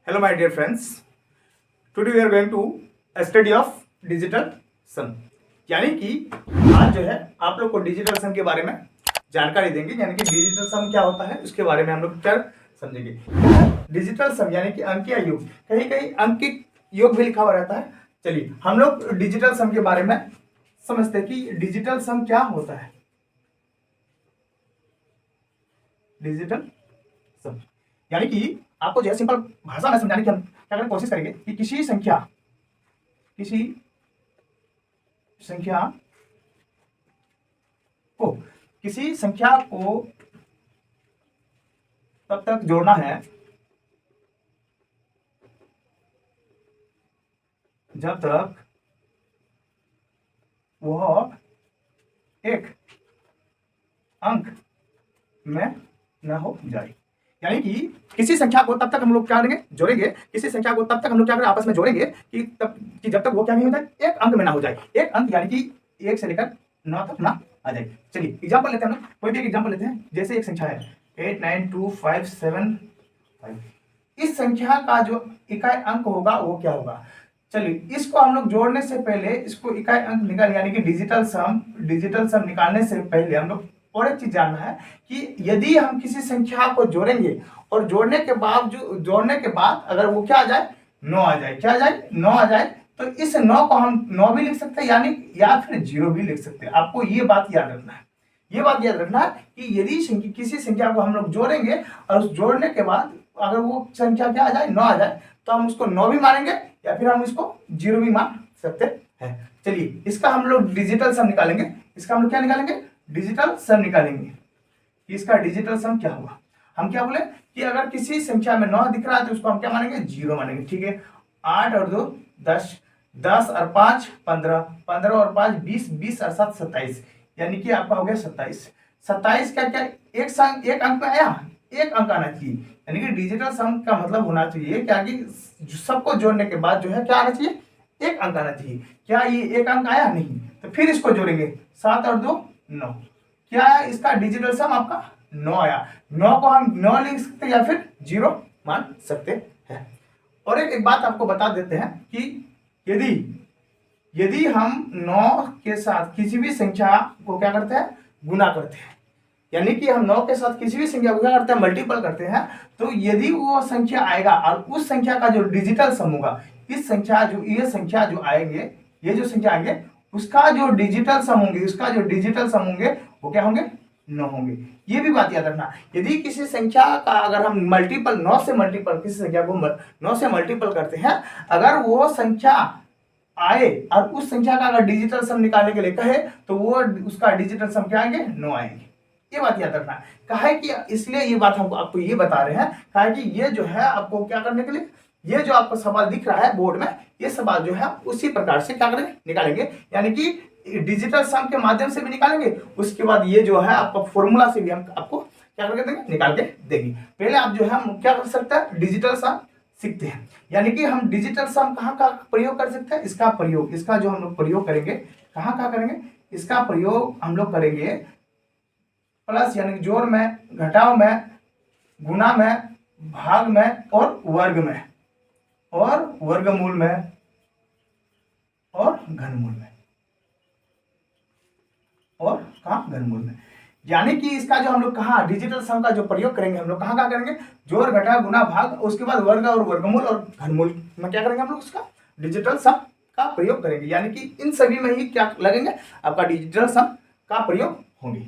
Hello, my dear friends. Today we are going to study of digital sum. यानी कि आज जो है आप लोग को डिजिटल सम के बारे में जानकारी देंगे, यानी कि डिजिटल सम क्या होता है उसके बारे में हम लोग क्या समझेंगे। डिजिटल सम यानी कि अंकीय योग, कहीं कहीं अंकित योग भी लिखा हुआ रहता है। चलिए हम लोग डिजिटल सम के बारे में समझते हैं कि डिजिटल सम क्या होता है। डिजिटल सम यानी कि आपको जो है सिंपल भाषा में समझाने की हम क्या करें कोशिश करेंगे कि किसी संख्या को तब तक जोड़ना है जब तक वह एक अंक में न हो जाए। यानी कि किसी संख्या को तब तक हम लोग क्या करेंगे जोड़ेंगे, किसी संख्या को तब तक हम लोग क्या करें आपस में जोड़ेंगे कि जब तक वो क्या नहीं हो जाए, एक अंक में ना हो जाए। एक अंक यानी कि 1 से लेकर 9 तक ना आ जाए। चलिए एग्जांपल लेते हैं हम, कोई भी एक एग्जांपल लेते हैं। जैसे एक संख्या है 892575। इस संख्या का जो इकाई अंक होगा वो क्या होगा। चलिए इसको हम लोग जोड़ने से पहले इसको इकाई अंक निकाल यानी कि डिजिटल सम निकालने से पहले हम लोग और एक चीज जानना है कि यदि हम किसी संख्या को जोड़ेंगे और जोड़ने के बाद अगर वो क्या आ जाए 9 आ जाए, क्या आ जाए 9 आ जाए, तो इस 9 को हम 9 भी लिख सकते हैं यानी या फिर 0 भी लिख सकते हैं। आपको ये बात याद रखना है, ये बात याद रखना है कि यदि किसी संख्या को हम लोग जोड़ेंगे और उस जोड़ने के बाद अगर वो संख्या क्या आ जाए 9 आ जाए, तो हम उसको 9 भी मानेंगे या फिर हम इसको 0 भी मान सकते हैं। चलिए इसका हम लोग डिजिटल सम निकालेंगे। इसका हम लोग क्या निकालेंगे, डिजिटल सम निकालेंगे। इसका डिजिटल सम क्या होगा। हम क्या बोले कि अगर किसी संख्या में 9 दिख रहा है तो उसको हम क्या मानेंगे 0 मानेंगे। ठीक है, 8 और 2 10, 10 और 5 15, 15 और 5 20, 20 और 7 27, यानी कि आपका हो गया 27। 27 का क्या एक अंक में आया, एक अंक आना चाहिए। यानी कि डिजिटल सम का मतलब होना चाहिए क्या कि सबको जोड़ने के बाद जो है क्या आना चाहिए, एक अंक आना चाहिए। क्या ये एक अंक आया नहीं, तो फिर इसको जोड़ेंगे 7 और 2 9, क्या है इसका डिजिटल सम आपका 9 आया। 9 को हम 9 लिख सकते हैं या फिर 0 मान सकते हैं। और एक बात आपको बता देते हैं कि यदि हम 9 के साथ किसी भी संख्या को क्या करते हैं गुना करते हैं, यानी कि हम 9 के साथ किसी भी संख्या को क्या करते हैं मल्टीपल करते हैं, तो यदि वो संख्या आएगा और उस संख्या का जो डिजिटल सम होगा, ये संख्या जो आएंगे, ये जो संख्या आएंगे उसका जो डिजिटल सम होंगे वो क्या होंगे 9 होंगे। ये भी बात याद रखना, यदि किसी संख्या का अगर हम मल्टीपल 9 से मल्टीपल किसी संख्या को 9 से मल्टीपल करते हैं, अगर वो संख्या आए और उस संख्या का अगर डिजिटल सम निकालने के लिए कहे तो वो उसका डिजिटल सम क्या आएंगे 9 आएंगे। ये बात याद रखना कहा कि इसलिए ये बात हम आपको ये बता रहे हैं कहा कि ये जो है आपको क्या करने के लिए, ये जो आपको सवाल दिख रहा है बोर्ड में, ये सवाल जो है उसी प्रकार से क्या करेंगे निकालेंगे, यानी कि डिजिटल सम के माध्यम से भी निकालेंगे। उसके बाद ये जो है आपका फॉर्मूला से भी हम आपको क्या करके देंगे निकाल के देंगे। पहले आप जो है क्या कर सकते हैं डिजिटल सम सीखते हैं, यानी कि हम डिजिटल सम कहाँ का प्रयोग कर सकते हैं, इसका जो हम लोग प्रयोग करेंगे कहाँ करेंगे, इसका प्रयोग हम लोग करेंगे प्लस यानी कि जोड़ में, घटाव में, गुना में, भाग में और वर्ग में और वर्गमूल में और घनमूल में और कहाँ घनमूल में। यानी कि इसका जो हम लोग कहाँ डिजिटल सम का जो प्रयोग करेंगे हम लोग कहाँ करेंगे, जोड़ घटाव गुना भाग, उसके बाद वर्ग और वर्गमूल और घनमूल में क्या करेंगे हम लोग उसका डिजिटल सम का प्रयोग करेंगे। यानी कि इन सभी में ही क्या लगेंगे आपका डिजिटल सम का प्रयोग होंगे।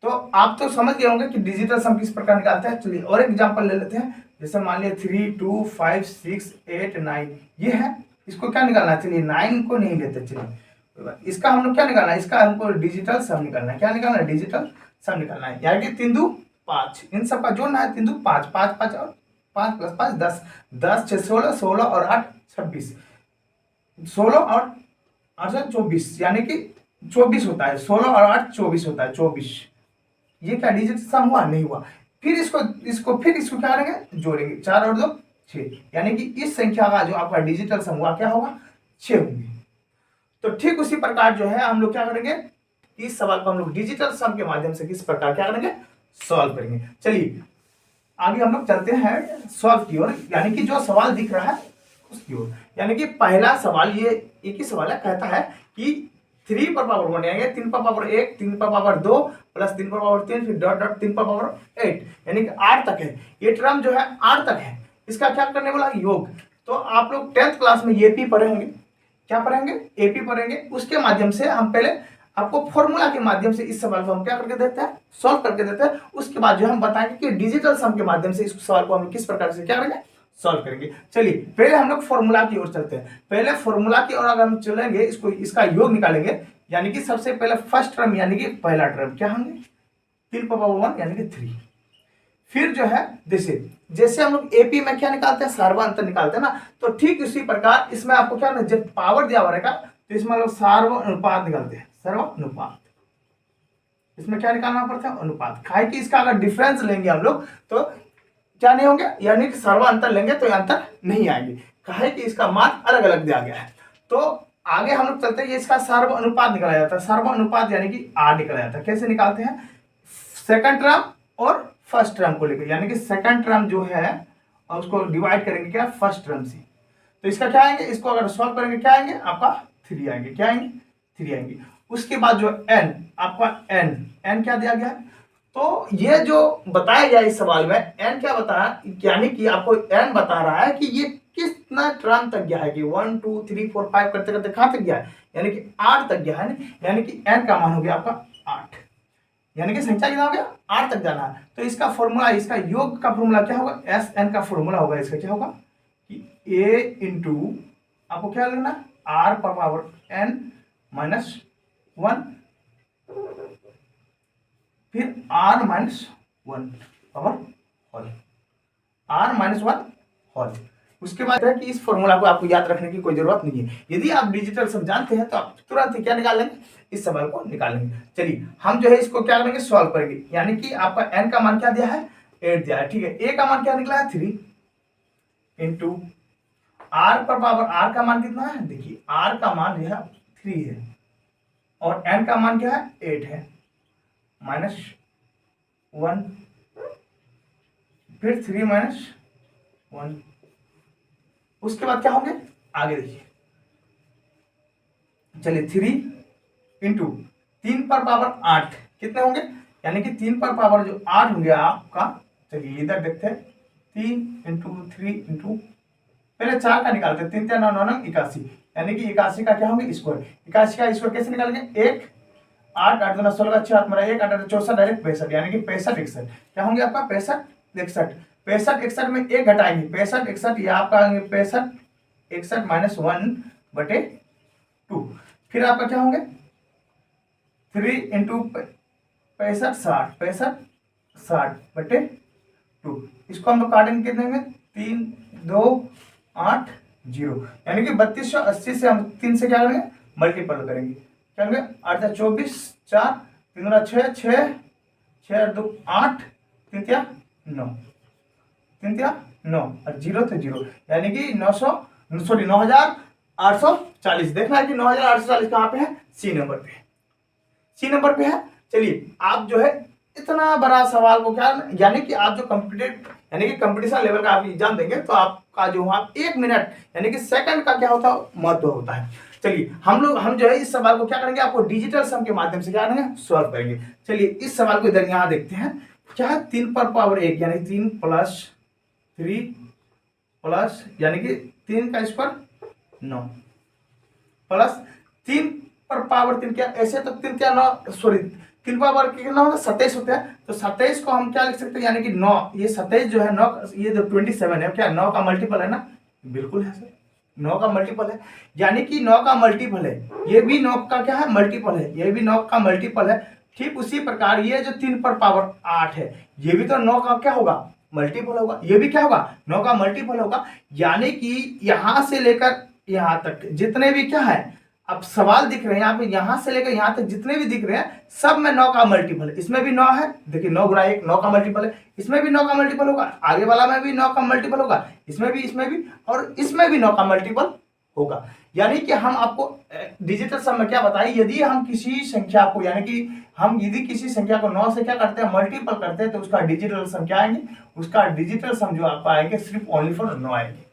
तो आप तो समझ गए होंगे कि डिजिटल सम किस प्रकार निकालते हैं। चलिए और एग्जांपल ले लेते हैं। जैसे मान लिया 3 2 5 6 8 9 ये है, इसको क्या निकालना है, चलिए 9 को नहीं लेते। चलिए इसका हम लोग क्या निकालना है, इसका हमको डिजिटल सम निकालना है। क्या निकालना है, डिजिटल सम निकालना है। यानी कि 3 2 5 इन सब का जोड़ना है। 3 2 5 5 5 और 5 + 5 10, 10 6 16, 16 और 8 26, 16 और 8 24, यानी कि 24 होता है। 16 और 8 24 होता है, 24। ये क्या डिजिटल सम हुआ, नहीं हुआ। फिर इसको क्या करेंगे जोड़ेंगे, 4 और 2 6, यानी कि इस संख्या का जो आपका डिजिटल सम हुआ क्या होगा 6 होंगे। तो ठीक उसी प्रकार जो है हम लोग क्या करेंगे, इस सवाल को हम लोग डिजिटल सम के माध्यम से किस प्रकार क्या करेंगे सॉल्व करेंगे। चलिए आगे हम लोग चलते हैं सॉल्व की ओर, यानी कि जो सवाल दिख रहा है उसकी ओर। यानी कि पहला सवाल ये एक ही सवाल है, कहता है कि 3 पर पावर 1 यानी 3 पर पावर 1, 3 पर पावर 2 प्लस 3 पर पावर 3 फिर डॉट डॉट 3 पर पावर 8 यानी कि 8 तक है। ये टर्म जो है 8 तक है, इसका क्या करने वाला योग। तो आप लोग 10th क्लास में एपी पढ़े होंगे, क्या पढ़ेंगे, एपी पढ़ेंगे। उसके माध्यम से हम पहले आपको फॉर्मूला के माध्यम से इस सवाल को हम क्या करके देते हैं, सॉल्व करके देते हैं। उसके बाद जो हम बताएंगे कि डिजिटल सम के माध्यम से इस सवाल को हम किस प्रकार से क्या करेंगे, सॉल्व करेंगे। चलिए पहले हम लोग फॉर्मूला की ओर चलते हैं। पहले फॉर्मूला की ओर अगर हम चलेंगे, इसको इसका योग निकालेंगे, यानी कि सबसे पहले फर्स्ट टर्म यानी कि पहला टर्म क्या होंगे, 3 पावर 1 यानी कि 3। फिर जो है जैसे हम लोग एपी में क्या निकालते हैं, सार्वअंतर निकालते हैं ना, तो ठीक उसी प्रकार इसमें आपको क्या जब पावर दिया हुआ रहेगा तो इसमें हम लोग सार्वनुपात निकालते हैं, सर्वानुपात। इसमें क्या निकालना पड़ता है, अनुपात। खाए कि इसका अगर डिफरेंस लेंगे हम लोग तो क्या नहीं होंगे, यानी कि सर्वांतर लेंगे तो अंतर नहीं आएंगे, कहे कि इसका मान अलग अलग दिया गया है। तो आगे हम लोग चलते हैं, ये इसका सर्व अनुपात निकाला जाता है। सर्व अनुपात यानी कि आर निकाला जाता है। कैसे निकालते हैं, सेकंड टर्म और फर्स्ट टर्म को लेकर, यानी कि सेकंड टर्म जो है और उसको डिवाइड करेंगे क्या, फर्स्ट टर्म से। तो इसका क्या आएंगे, इसको अगर सॉल्व करेंगे क्या आएंगे, आपका 3 आएंगे। क्या आएंगे, 3 आएंगे। उसके बाद जो एन, आपका एन क्या दिया गया है, तो ये जो बताया गया इस सवाल में एन क्या बताया, यानी कि आपको एन बता रहा है कि ये कितना टर्म तक गया है, कि 1 2 3 4 5 करते करते कहां तक गया है, यानी कि 8 तक गया है। यानी कि एन का मान हो गया आपका 8, यानी कि संख्या कितना हो गया, 8 तक जाना है। तो इसका फॉर्मूला, इसका योग का फॉर्मूला क्या होगा, एस एन का फॉर्मूला होगा इसका क्या होगा कि ए इंटू आपको क्या लेना, आर पर पावर एन माइनस 1 फिर r minus 1 power whole, r minus 1 whole. उसके बाद है कि इस फॉर्मूला को आपको याद रखने की कोई जरूरत नहीं है। यदि आप डिजिटल सम जानते हैं तो आप तुरंत ही क्या निकाल लेंगे, इस सवाल को निकालेंगे। चलिए हम जो है इसको क्या करेंगे, सॉल्व करेंगे। यानी कि आपका n का मान क्या दिया है, 8 दिया है, ठीक है। a का मान क्या निकला है, 3 इंटू r पर पावर, r का मान कितना है, देखिए r का मान जो है 3 है और n का मान क्या है, 8 है, माइनस 1 फिर 3 माइनस 1। उसके बाद क्या होंगे, आगे देखिए। चलिए 3 इंटू 3 पर पावर 8 कितने होंगे, यानी कि 3 पर पावर जो 8 होंगे आपका। चलिए इधर देखते हैं, 3 इंटू 3 इंटू पहले 4 का निकालते हैं, 3 3 9 9 81, यानी कि 81 का क्या होंगे, स्क्वायर। 81 का स्क्वायर कैसे निकालेंगे, 1 8 8 2 16 6 8 1 8 8 64 डायरेक्ट 65, यानी कि 65 61 क्या होंगे आपका, 65 61 61 में 1 घटाएंगे, 65 61 ये आपका आएंगे 65 61 माइनस 1 बटे 2। फिर आपका क्या होंगे 3 इंटू 65 60 60 बटे 2। इसको हम लोग काटेंगे कितने में, 3 2 8 0, यानी कि 3280 से हम 3 से क्या करेंगे, मल्टीपल करेंगे। क्या होंगे 8 24 4 3 6 6 6 2 8 3 9 3 9 और 0 तो 0, यानी कि 9840 देखना है कि 9840 कहाँ पे है, सी नंबर पे, सी नंबर पे है। चलिए आप जो है इतना बड़ा सवाल को क्या, यानी कि आप जो कंपटीशन लेवल का आप एग्जाम देंगे तो आपका जो वहां 1 मिनट यानी कि सेकंड का क्या होता है, महत्व होता है। चलिए हम जो है इस सवाल को क्या करेंगे, आपको डिजिटल सम के माध्यम से क्या करेंगे, सॉल्व करेंगे। चलिए इस सवाल को इधर यहाँ देखते हैं, क्या है 3 पर पावर 1 यानी 3 प्लस 3 प्लस यानी कि 3 का स्क्वायर 9 प्लस 3 पर पावर 3 क्या, ऐसे तो 3 क्या 9 सॉरी 3 पावर कितना होता है 27 होता है। तो 27 को हम क्या लिख सकते हैं, यानी कि 9, ये 27 जो है 9 ये जो 27 है क्या 9 का मल्टीपल है ना, बिल्कुल है सर 9 का मल्टीपल है, यानी कि 9 का मल्टीपल है, ये भी 9 का क्या है मल्टीपल है, ये भी 9 का मल्टीपल है। ठीक उसी प्रकार ये जो 3 पर पावर 8 है ये भी तो 9 का क्या होगा, मल्टीपल होगा, ये भी क्या होगा 9 का मल्टीपल होगा। यानी कि यहां से लेकर यहां तक जितने भी क्या है अब सवाल दिख रहे हैं यहाँ पे, यहां से लेकर यहां तक जितने भी दिख रहे हैं सब में 9 का मल्टीपल है। इसमें भी 9 है, देखिए 9 गुणा 1 9 का मल्टीपल है, इसमें भी 9 का मल्टीपल होगा, आगे वाला में भी 9 का मल्टीपल होगा, इसमें भी और इसमें भी 9 का मल्टीपल होगा। यानी कि हम आपको डिजिटल सम में क्या बताइए, यदि हम किसी संख्या को यानी कि हम यदि किसी संख्या को 9 से क्या करते हैं मल्टीपल करते हैं तो उसका डिजिटल सम क्या आएंगे, उसका डिजिटल सम जो आपका आएंगे सिर्फ ओनली फॉर 9 आएंगे।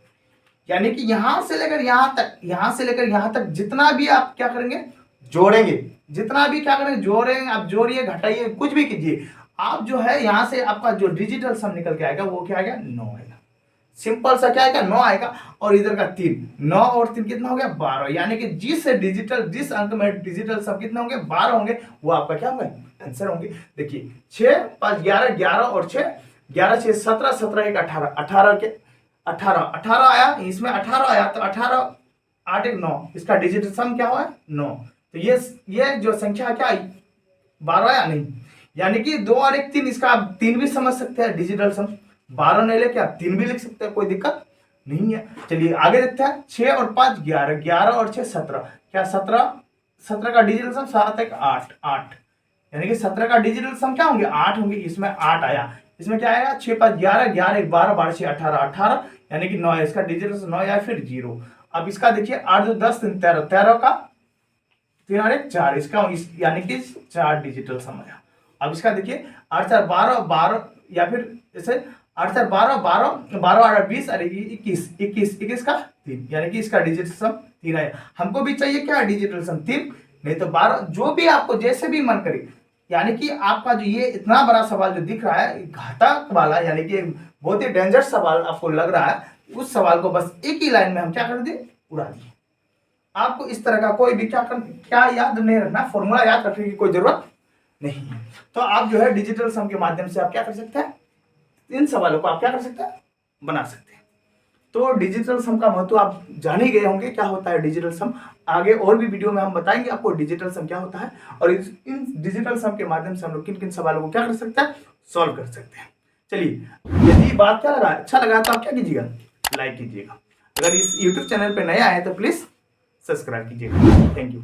यानी कि यहां से लेकर यहां तक जितना भी आप क्या करेंगे जोड़ेंगे, जितना भी क्या करेंगे जोड़ेंगे, आप जोड़िए घटाइए कुछ भी कीजिए, आप जो है यहां से आपका जो डिजिटल सम निकल के आएगा वो क्या आएगा 9 आएगा। सिंपल सा क्या आएगा 9 आएगा। और इधर का 3, 9 और 3 कितना हो गया 12, यानी कि जिस अंक में डिजिटल सम कितने होंगे 12 होंगे वो आपका क्या होंगे आंसर होंगे। देखिए 6 5 11 11 और 6 11 6 17 17 1 18 18 के 18 आया, इसमें 18 आया तो 18 8 1 9, इसका डिजिटल सम क्या हुआ 9। तो ये जो संख्या क्या आई 12 आया नहीं, यानी कि 2 और 1 3, इसका आप 3 भी समझ सकते हैं डिजिटल सम, 12 नहीं लेके आप 3 भी लिख सकते हैं, कोई दिक्कत नहीं है। चलिए आगे देखते हैं 6 और 5 11 11 और 6 17, क्या 17 का डिजिटल सम 7 1 8 8, यानी कि 17 का डिजिटल सम क्या होंगे 8 होंगे, इसमें 8 आया, इसमें क्या आएगा 6 5 11 11 1 12 12 6 18 18, यानी कि 9 है, इसका डिजिटल सम 9 आया फिर 0। अब इसका देखिए 8 2 10 3 13 13 का 3 और 1 4, इसका यानी कि 4 डिजिटल सम आया। अब इसका देखिए 8 4 12 12 या फिर जैसे 8 4 12 12 12 8 20 और 21 21 21 का 3, यानी कि इसका डिजिटल सम 3 आया। हमको भी चाहिए क्या डिजिटल सम 3, नहीं तो 12, जो भी आपको जैसे भी मन करे। यानी कि आपका जो ये इतना बड़ा सवाल जो दिख रहा है घातक वाला, यानी कि बहुत ही डेंजरस सवाल आपको लग रहा है, उस सवाल को बस एक ही लाइन में हम क्या कर दें उड़ा दिए। आपको इस तरह का कोई भी क्या याद नहीं रखना, फॉर्मूला याद रखने की कोई जरूरत नहीं है। तो आप जो है डिजिटल सम के माध्यम से आप क्या कर सकते हैं, इन सवालों को आप क्या कर सकते हैं बना सकते हैं। तो डिजिटल सम का महत्व आप जान ही गए होंगे क्या होता है डिजिटल सम। आगे और भी वीडियो में हम बताएंगे आपको डिजिटल सम क्या होता है और इन डिजिटल सम के माध्यम से हम लोग किन किन सवालों को क्या कर सकते हैं सॉल्व कर सकते हैं। चलिए यदि बात क्या लगा अच्छा लगा तो आप क्या कीजिएगा लाइक कीजिएगा, अगर इस यूट्यूब चैनल पर नए आए तो प्लीज सब्सक्राइब कीजिएगा। Thank you.